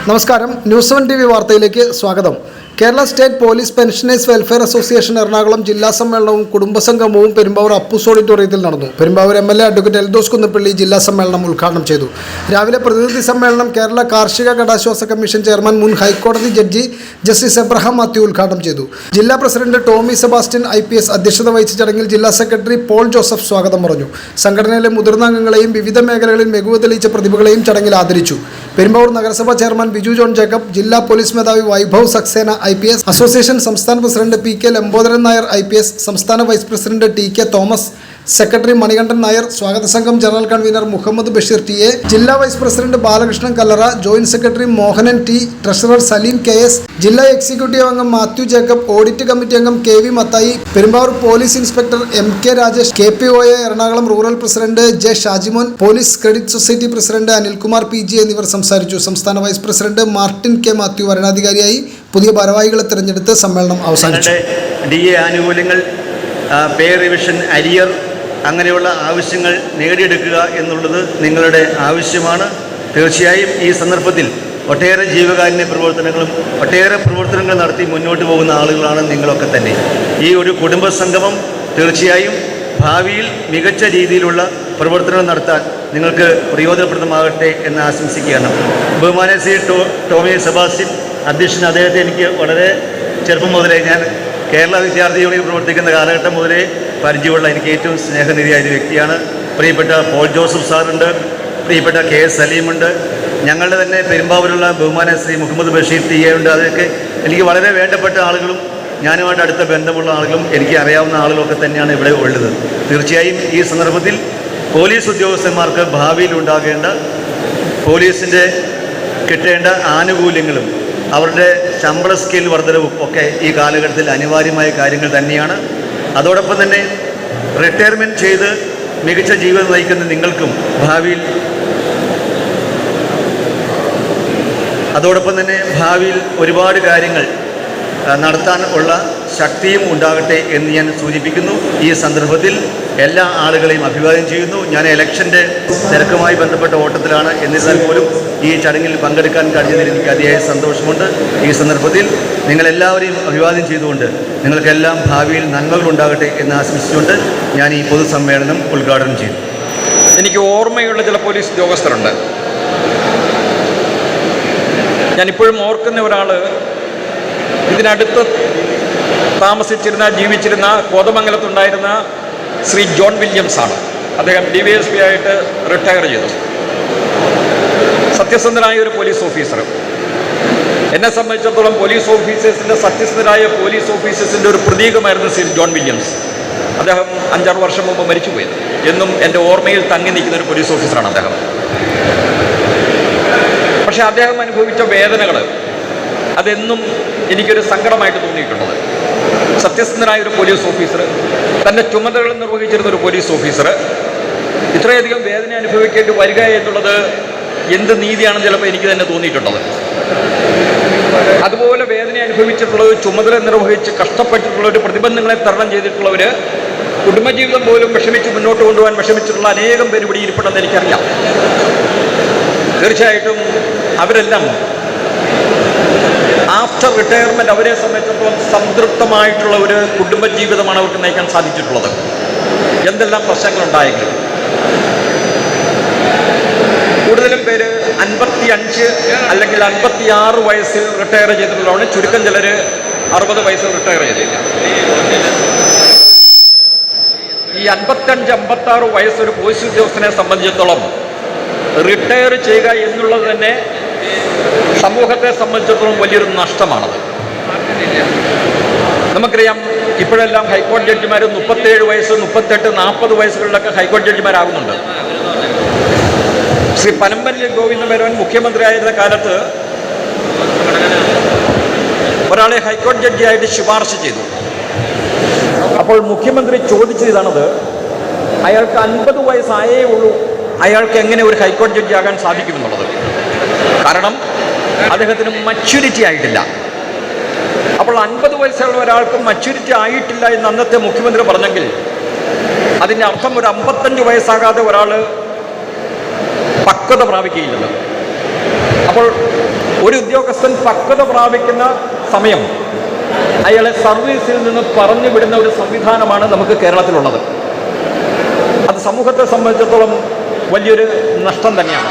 നമസ്കാരം, news 1 TV വാർത്തയിലേക്ക് സ്വാഗതം. Kerala state police pensioners welfare association Ernakulam ജില്ലാ സമ്മേളനവും കുടുംബസംഗമവും പെരുമ്പാവൂർ അപ്പൂസ് ഓഡിറ്റോറിയത്തിൽ നടന്നു. പെരുമ്പാവൂർ MLA അഡ്വക്കേറ്റ് എൽദോസ് കുന്നപ്പള്ളി ജില്ലാ സമ്മേളനം ഉദ്ഘാടനം ചെയ്തു. രാവിലെ പ്രതിനിധി സമ്മേളനം കേരള കാർഷിക കടാശ്വാസ കമ്മീഷൻ ചെയർമാൻ മുൻ ഹൈക്കോടതി ജഡ്ജി ജസ്റ്റിസ് എബ്രഹാം മാത്യു ഉദ്ഘാടനം ചെയ്തു. ജില്ലാ പ്രസിഡന്റ് ടോമി സെബാസ്റ്റ്യൻ IPS അധ്യക്ഷത വഹിച്ച ചടങ്ങിൽ ജില്ലാ സെക്രട്ടറി പോൾ ജോസഫ് സ്വാഗതം പറഞ്ഞു. സംഘടനയിലെ മുതിർന്ന അംഗങ്ങളെയും വിവിധ മേഖലകളിൽ മികവ് തെളിയിച്ച പ്രതിഭകളെയും ചടങ്ങിൽ ആദരിച്ചു. പെരുമ്പാവൂർ നഗരസഭാ ചെയർമാൻ ബിജു ജോൺ ജേക്കബ്, ജില്ലാ പോലീസ് മേധാവി വൈഭവ് സക്സേന IPS, അസോസിയേഷൻ സംസ്ഥാന president PK Lambodharan Nair IPS, സംസ്ഥാന vice president TK Thomas, secretary Manikandan Nair, സ്വാഗത സംഘം general convener Muhammad Basheer TA, ജില്ലാ vice president Balakrishnan Kallara, joint secretary Mohanan T, treasurer Saleem KS, ജില്ലാ എക്സിക്യൂട്ടീവ് അംഗം മാത്യു ജേക്കബ്, ഓഡിറ്റ് കമ്മിറ്റി അംഗം KV Mathai, Perumbavoor police inspector MK Rajesh, KPOA Ernakulam rural president J Shajimon, police credit society president Anilkumar PG എന്നിവർ സംസാരിച്ചു. സംസ്ഥാന vice president Martin K Mathew വരണാധികാരിയായി പുതിയ ഭാരവാഹികളെ തിരഞ്ഞെടുത്ത് സമ്മേളനം അവസാനിച്ചു. DA ആനുകൂല്യങ്ങൾ, പേ റിവിഷൻ, അരിയർ അങ്ങനെയുള്ള ആവശ്യങ്ങൾ നേടിയെടുക്കുക എന്നുള്ളത് നിങ്ങളുടെ ആവശ്യമാണ്. തീർച്ചയായും ഈ സന്ദർഭത്തിൽ ഒട്ടേറെ ജീവകാരുണ്യ പ്രവർത്തനങ്ങളും ഒട്ടേറെ പ്രവർത്തനങ്ങൾ നടത്തി മുന്നോട്ട് പോകുന്ന ആളുകളാണ് നിങ്ങളൊക്കെ തന്നെ. ഈ ഒരു കുടുംബ സംഗമം തീർച്ചയായും ഭാവിയിൽ മികച്ച രീതിയിലുള്ള പ്രവർത്തനങ്ങൾ നടത്താൻ നിങ്ങൾക്ക് പ്രയോജനപ്രദമാകട്ടെ എന്ന് ആശംസിക്കുകയാണ്. ബഹുമാന്യ ശ്രീ ടോമി സെബാസ്റ്റ്യൻ അധ്യക്ഷൻ, അദ്ദേഹത്തെ എനിക്ക് വളരെ ചെറുപ്പം മുതലേ, ഞാൻ കേരള വിദ്യാർത്ഥി യൂണിയൻ പ്രവർത്തിക്കുന്ന കാലഘട്ടം മുതലേ പരിചയമുള്ള, എനിക്ക് ഏറ്റവും സ്നേഹനിധിയായ ഒരു വ്യക്തിയാണ്. പ്രിയപ്പെട്ട പോൾ ജോസഫ് സാറുണ്ട്, പ്രിയപ്പെട്ട KS സലീമുണ്ട്, ഞങ്ങളുടെ തന്നെ പെരുമ്പാവൂരുള്ള ബഹുമാന്യ ശ്രീ മുഹമ്മദ് ബഷീർ TA ഉണ്ട്. അതൊക്കെ എനിക്ക് വളരെ വേണ്ടപ്പെട്ട ആളുകളും ഞാനുമായിട്ട് അടുത്ത ബന്ധമുള്ള ആളുകളും എനിക്ക് അറിയാവുന്ന ആളുകളൊക്കെ തന്നെയാണ് ഇവിടെ ഉള്ളത്. തീർച്ചയായും ഈ സന്ദർഭത്തിൽ പോലീസ് ഉദ്യോഗസ്ഥന്മാർക്ക് ഭാവിയിൽ ഉണ്ടാകേണ്ട, പോലീസിൻ്റെ കിട്ടേണ്ട ആനുകൂല്യങ്ങളും അവരുടെ ശമ്പള സ്കെയിൽ വർധനവും ഒക്കെ ഈ കാലഘട്ടത്തിൽ അനിവാര്യമായ കാര്യങ്ങൾ തന്നെയാണ്. അതോടൊപ്പം തന്നെ റിട്ടയർമെൻറ്റ് ചെയ്ത് മികച്ച ജീവിതം നയിക്കുന്ന നിങ്ങൾക്കും ഭാവിയിൽ ഒരുപാട് കാര്യങ്ങൾ നടത്താൻ ഉള്ള ശക്തിയും ഉണ്ടാകട്ടെ എന്ന് ഞാൻ സൂചിപ്പിക്കുന്നു. ഈ സന്ദർഭത്തിൽ എല്ലാ ആളുകളെയും അഭിവാദ്യം ചെയ്യുന്നു. ഞാൻ ഇലക്ഷൻ്റെ തിരക്കുമായി ബന്ധപ്പെട്ട ഓട്ടത്തിലാണ്. എന്നിരുന്നാൽ പോലും ഈ ചടങ്ങിൽ പങ്കെടുക്കാൻ കഴിഞ്ഞതിൽ എനിക്ക് അതിയായ സന്തോഷമുണ്ട്. ഈ സന്ദർഭത്തിൽ നിങ്ങളെല്ലാവരെയും അഭിവാദ്യം ചെയ്തുകൊണ്ട് നിങ്ങൾക്കെല്ലാം ഭാവിയിൽ നന്മകളുണ്ടാകട്ടെ എന്ന് ആശംസിച്ചുകൊണ്ട് ഞാൻ ഈ പൊതുസമ്മേളനം ഉദ്ഘാടനം ചെയ്തു. എനിക്ക് ഓർമ്മയുള്ള ചില പോലീസ് ഉദ്യോഗസ്ഥരുണ്ട്. ഞാനിപ്പോഴും ഓർക്കുന്ന ഒരാൾ ഇതിനടുത്ത് ജീവിച്ചിരുന്ന കോതമംഗലത്തുണ്ടായിരുന്ന ശ്രീ ജോൺ വില്യംസ് ആണ്. അദ്ദേഹം DYSP ആയിട്ട് റിട്ടയർ ചെയ്തു. സത്യസന്ധനായ ഒരു പോലീസ് ഓഫീസർ. എന്നെ സംബന്ധിച്ചിടത്തോളം സത്യസന്ധരായ പോലീസ് ഓഫീസേഴ്സിൻ്റെ ഒരു പ്രതീകമായിരുന്നു ശ്രീ ജോൺ വില്യംസ്. അദ്ദേഹം 5-6 വർഷം മുമ്പ് മരിച്ചുപോയത്. എന്നും എൻ്റെ ഓർമ്മയിൽ തങ്ങി നിൽക്കുന്ന ഒരു പോലീസ് ഓഫീസറാണ് അദ്ദേഹം. പക്ഷേ അദ്ദേഹം അനുഭവിച്ച വേദനകൾ അതെന്നും എനിക്കൊരു സങ്കടമായിട്ട് തോന്നിയിട്ടുള്ളത്. സത്യസന്ധനായ ഒരു പോലീസ് ഓഫീസർ, തൻ്റെ ചുമതലകൾ നിർവഹിച്ചിരുന്ന ഒരു പോലീസ് ഓഫീസർ ഇത്രയധികം വേദന അനുഭവിക്കേണ്ടി വരിക എന്നുള്ളത് എന്ത് നീതിയാണെന്ന് ചിലപ്പോൾ എനിക്ക് തന്നെ തോന്നിയിട്ടുള്ളത്. അതുപോലെ വേദന അനുഭവിച്ചിട്ടുള്ളവർ, ചുമതല നിർവഹിച്ച് കഷ്ടപ്പെട്ടിട്ടുള്ളവർ, പ്രതിബന്ധങ്ങളെ തരണം ചെയ്തിട്ടുള്ളവർ, കുടുംബജീവിതം പോലും മുന്നോട്ട് കൊണ്ടുപോകാൻ വിഷമിച്ചിട്ടുള്ള അനേകം പേര് ഇവിടെ ഇരിപ്പുണ്ടെന്ന് എനിക്കറിയാം. തീർച്ചയായിട്ടും അവരെല്ലാം ആഫ്റ്റർ റിട്ടയർമെൻറ്റ് അവരെ സംബന്ധിച്ചിടത്തോളം സംതൃപ്തമായിട്ടുള്ള ഒരു കുടുംബജീവിതമാണ് അവർക്ക് നയിക്കാൻ സാധിച്ചിട്ടുള്ളത്. എന്തെല്ലാം പ്രശ്നങ്ങളുണ്ടായെങ്കിലും കൂടുതലും പേര് 55 അല്ലെങ്കിൽ 56 വയസ്സിൽ റിട്ടയർ ചെയ്തിട്ടുള്ളതാണ്. ചുരുക്കം ചിലർ 60 വയസ്സിൽ റിട്ടയർ ചെയ്തില്ല. ഈ 55-56 വയസ്സൊരു പോലീസ് ഉദ്യോഗസ്ഥനെ സംബന്ധിച്ചിടത്തോളം റിട്ടയർ ചെയ്യുക എന്നുള്ളത് തന്നെ സമൂഹത്തെ സംബന്ധിച്ചിടത്തോളം വലിയൊരു നഷ്ടമാണത്. നമുക്കറിയാം, ഇപ്പോഴെല്ലാം ഹൈക്കോടതി ജഡ്ജിമാർ 37 വയസ്സ്, 38, 40 വയസ്സുകളിലൊക്കെ ഹൈക്കോടതി ജഡ്ജിമാരാകുന്നുണ്ട്. ശ്രീ പനമ്പള്ളി ഗോവിന്ദമേനോൻ മുഖ്യമന്ത്രിയായിരുന്ന കാലത്ത് ഒരാളെ ഹൈക്കോടതി ജഡ്ജിയായിട്ട് ശുപാർശ ചെയ്തു. അപ്പോൾ മുഖ്യമന്ത്രി ചോദിച്ചത് ഇതാണത്: അയാൾക്ക് 50 വയസ്സായേ ഉള്ളൂ, അയാൾക്ക് എങ്ങനെ ഒരു ഹൈക്കോടതി ജഡ്ജി ആകാൻ സാധിക്കുമെന്നുള്ളത്. കാരണം അദ്ദേഹത്തിന് മച്യൂരിറ്റി ആയിട്ടില്ല. അപ്പോൾ 50 വയസ്സുള്ള ഒരാൾക്ക് മച്യൂരിറ്റി ആയിട്ടില്ല എന്ന് അന്നത്തെ മുഖ്യമന്ത്രി പറഞ്ഞെങ്കിൽ അതിൻ്റെ അർത്ഥം ഒരു 55 വയസ്സാകാതെ ഒരാൾ പക്വത പ്രാപിക്കുകയില്ലല്ലോ. അപ്പോൾ ഒരു ഉദ്യോഗസ്ഥൻ പക്വത പ്രാപിക്കുന്ന സമയം അയാളെ സർവീസിൽ നിന്ന് പറഞ്ഞു വിടുന്ന ഒരു സംവിധാനമാണ് നമുക്ക് കേരളത്തിലുള്ളത്. അത് സമൂഹത്തെ സംബന്ധിച്ചിടത്തോളം വലിയൊരു നഷ്ടം തന്നെയാണ്.